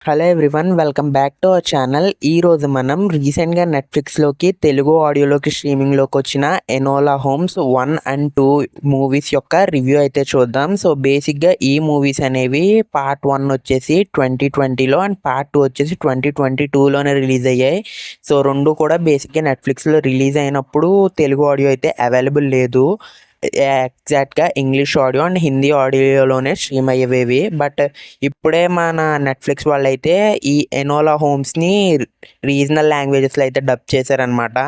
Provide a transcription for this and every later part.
Hello everyone, welcome back to our channel. ఈరోజు మనం రీసెంట్గా నెట్ఫ్లిక్స్లోకి తెలుగు ఆడియోలోకి స్ట్రీమింగ్లోకి వచ్చిన ఎనోలా హోమ్స్ 1 అండ్ 2 మూవీస్ యొక్క రివ్యూ అయితే చూద్దాం. సో బేసిక్గా ఈ మూవీస్ అనేవి పార్ట్ 1 వచ్చేసి 2020లో అండ్ పార్ట్ 2 వచ్చేసి 2022లోనే రిలీజ్ అయ్యాయి. సో రెండు కూడా బేసిక్గా నెట్ఫ్లిక్స్లో రిలీజ్ అయినప్పుడు తెలుగు ఆడియో అయితే అవైలబుల్ లేదు. ఎగ్జాక్ట్గా ఇంగ్లీష్ ఆడియో అండ్ హిందీ ఆడియోలోనే స్ట్రీమ్ అయ్యేవి. బట్ ఇప్పుడే మన నెట్ఫ్లిక్స్ వాళ్ళు అయితే ఈ ఎనోలా హోమ్స్ని రీజనల్ లాంగ్వేజెస్లో అయితే డబ్ చేశారనమాట.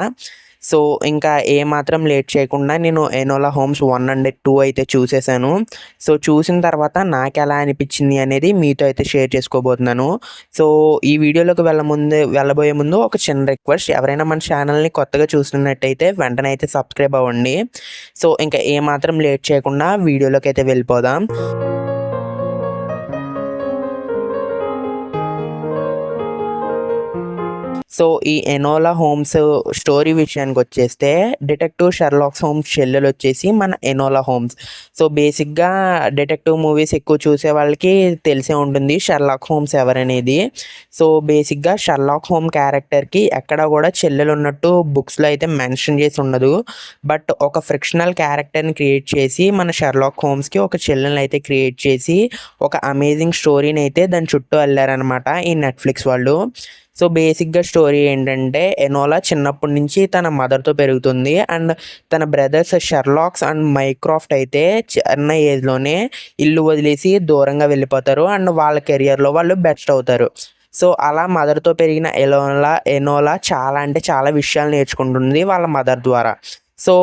సో ఇంకా ఏమాత్రం లేట్ చేయకుండా నేను ఎనోలా హోమ్స్ 1 అండ్ 2 అయితే చూసేసాను. సో చూసిన తర్వాత నాకు ఎలా అనిపించింది అనేది మీతో అయితే షేర్ చేసుకోబోతున్నాను. సో ఈ వీడియోలోకి వెళ్ళబోయే ముందు ఒక చిన్న రిక్వెస్ట్, ఎవరైనా మన ఛానల్ని కొత్తగా చూస్తున్నట్టయితే వెంటనే అయితే సబ్స్క్రైబ్ అవ్వండి. సో ఇంకా ఏమాత్రం లేట్ చేయకుండా వీడియోలోకి అయితే వెళ్ళిపోదాం. సో ఈ ఎనోలా హోమ్స్ స్టోరీ విషయానికి వచ్చేస్తే, డిటెక్టివ్ షెర్లాక్ హోమ్స్ చెల్లెలు వచ్చేసి మన ఎనోలా హోమ్స్. సో బేసిక్గా డిటెక్టివ్ మూవీస్ ఎక్కువ చూసే వాళ్ళకి తెలిసే ఉంటుంది షెర్లాక్ హోమ్స్ ఎవరనేది. సో బేసిక్గా షెర్లాక్ హోమ్ క్యారెక్టర్కి ఎక్కడ కూడా చెల్లెలు ఉన్నట్టు బుక్స్లో అయితే మెన్షన్ చేసి ఉండదు. బట్ ఒక ఫ్రిక్షనల్ క్యారెక్టర్ని క్రియేట్ చేసి మన షెర్లాక్ హోమ్స్కి ఒక చెల్లెల్ని అయితే క్రియేట్ చేసి ఒక అమేజింగ్ స్టోరీని అయితే దాని చుట్టూ వెళ్ళారనమాట ఈ నెట్ఫ్లిక్స్ వాళ్ళు. సో బేసిక్గా స్టోరీ ఏంటంటే, ఎనోలా చిన్నప్పటి నుంచి తన మదర్తో పెరుగుతుంది అండ్ తన బ్రదర్స్ షెర్లాక్స్ అండ్ మైక్రాఫ్ట్ అయితే చిన్న ఏజ్లోనే ఇల్లు వదిలేసి దూరంగా వెళ్ళిపోతారు అండ్ వాళ్ళ కెరియర్లో వాళ్ళు బెస్ట్ అవుతారు. సో అలా మదర్తో పెరిగిన ఎనోలా చాలా అంటే చాలా విషయాలు నేర్చుకుంటుంది వాళ్ళ మదర్ ద్వారా. సో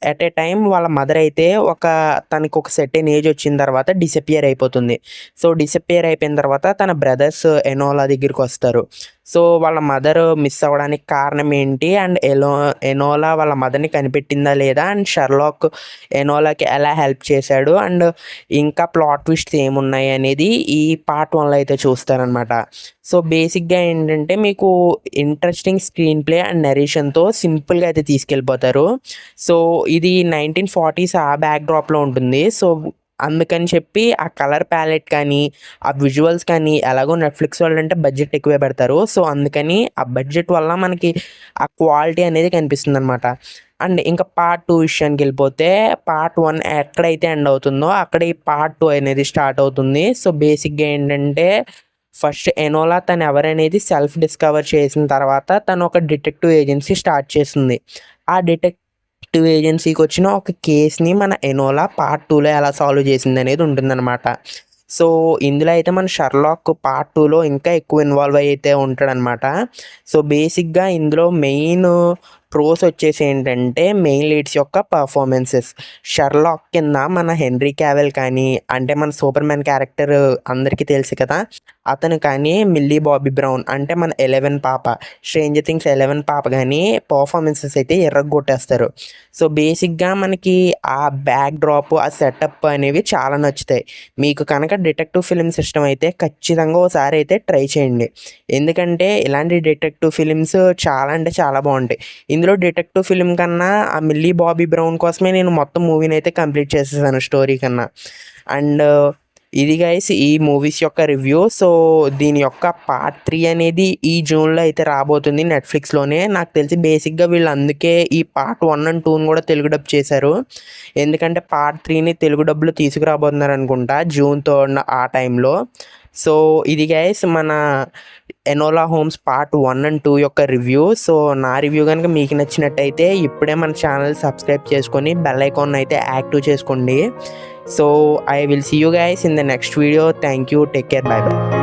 ఎట్ ఏ టైం వాళ్ళ మదర్ అయితే తనకి ఒక సెర్టైన్ ఏజ్ వచ్చిన తర్వాత డిసపియర్ అయిపోతుంది. సో డిసపియర్ అయిపోయిన తర్వాత తన బ్రదర్స్ ఎనోలా దగ్గరికి వస్తారు. సో వాళ్ళ మదర్ మిస్ అవ్వడానికి కారణం ఏంటి అండ్ ఎనోలా వాళ్ళ మదర్ని కనిపెట్టిందా లేదా అండ్ షెర్లాక్ ఎనోలాకి ఎలా హెల్ప్ చేశాడు అండ్ ఇంకా ప్లాట్ ట్విస్ట్స్ ఏమున్నాయి అనేది ఈ పార్ట్ 1లో అయితే చూస్తారనమాట. సో బేసిక్గా ఏంటంటే, మీకు ఇంట్రెస్టింగ్ స్క్రీన్ ప్లే అండ్ నరేషన్తో సింపుల్గా అయితే తీసుకెళ్ళిపోతారు. సో ఇది 1940s ఆ బ్యాక్ డ్రాప్లో ఉంటుంది. సో అందుకని చెప్పి ఆ కలర్ ప్యాలెట్ కానీ ఆ విజువల్స్ కానీ, ఎలాగో నెట్ఫ్లిక్స్ వాళ్ళు అంటే బడ్జెట్ ఎక్కువే పెడతారు. సో అందుకని ఆ బడ్జెట్ వల్ల మనకి ఆ క్వాలిటీ అనేది కనిపిస్తుంది అనమాట. అండ్ ఇంకా పార్ట్ 2 విషయానికి వెళ్ళిపోతే, పార్ట్ 1 ఎక్కడైతే ఎండ్ అవుతుందో అక్కడ ఈ పార్ట్ 2 అనేది స్టార్ట్ అవుతుంది. సో బేసిక్గా ఏంటంటే, ఫస్ట్ ఎనోలా తను ఎవరనేది సెల్ఫ్ డిస్కవర్ చేసిన తర్వాత తను ఒక డిటెక్టివ్ ఏజెన్సీ స్టార్ట్ చేస్తుంది. ఆ డిటెక్టివ్ ఏజెన్సీకి వచ్చిన ఒక కేస్ని మన ఎనోలా పార్ట్ 2లో ఎలా సాల్వ్ చేసింది అనేది ఉంటుందన్నమాట. సో ఇందులో అయితే మన షెర్లాక్ పార్ట్ 2లో ఇంకా ఎక్కువ ఇన్వాల్వ్ అయితే ఉంటాడనమాట. సో బేసిక్గా ఇందులో మెయిన్ ప్రోస్ వచ్చేసి ఏంటంటే, మెయిన్ లీడ్స్ యొక్క పర్ఫార్మెన్సెస్. షెర్లాక్ కింద మన హెన్రీ క్యావెల్ కానీ, అంటే మన సూపర్ మ్యాన్ క్యారెక్టర్ అందరికీ తెలుసు కదా, అతను కానీ మిల్లీ బాబీ బ్రౌన్ అంటే మన 11 పాప, స్ట్రేంజర్ థింగ్స్ 11 పాప కానీ పర్ఫార్మెన్సెస్ అయితే ఎర్రగొట్టేస్తారు. సో బేసిక్గా మనకి ఆ బ్యాక్ డ్రాప్, ఆ సెటప్ అనేవి చాలా నచ్చుతాయి. మీకు కనుక డిటెక్టివ్ ఫిలిమ్స్ ఇష్టం అయితే ఖచ్చితంగా ఒకసారి అయితే ట్రై చేయండి. ఎందుకంటే ఇలాంటి డిటెక్టివ్ ఫిలిమ్స్ చాలా అంటే చాలా బాగుంటాయి. ఇందులో డిటెక్టివ్ ఫిలిం కన్నా ఆ మిల్లీ బాబీ బ్రౌన్ కోసమే నేను మొత్తం మూవీని అయితే కంప్లీట్ చేసేసాను స్టోరీ కన్నా. అండ్ ఇది గైస్ ఈ మూవీస్ యొక్క రివ్యూ. సో దీని యొక్క పార్ట్ 3 అనేది ఈ జూన్లో అయితే రాబోతుంది నెట్ఫ్లిక్స్లోనే. నాకు తెలిసి బేసిక్గా వీళ్ళు అందుకే ఈ పార్ట్ 1 అండ్ 2ని కూడా తెలుగు డబ్ చేశారు. ఎందుకంటే పార్ట్ 3ని తెలుగు డబ్లో తీసుకురాబోతున్నారు అనుకుంటా జూన్ 3 ఆ టైంలో. సో ఇది గైస్ మన ఎనోలా హోమ్స్ పార్ట్ 1 అండ్ 2 యొక్క రివ్యూ. సో నా రివ్యూ కనుక మీకు నచ్చినట్టయితే ఇప్పుడే మన ఛానల్ సబ్స్క్రైబ్ చేసుకొని బెల్ ఐకాన్ అయితే యాక్టివ్ చేసుకోండి. So I will see you guys in the next video. Thank you, take care, bye by.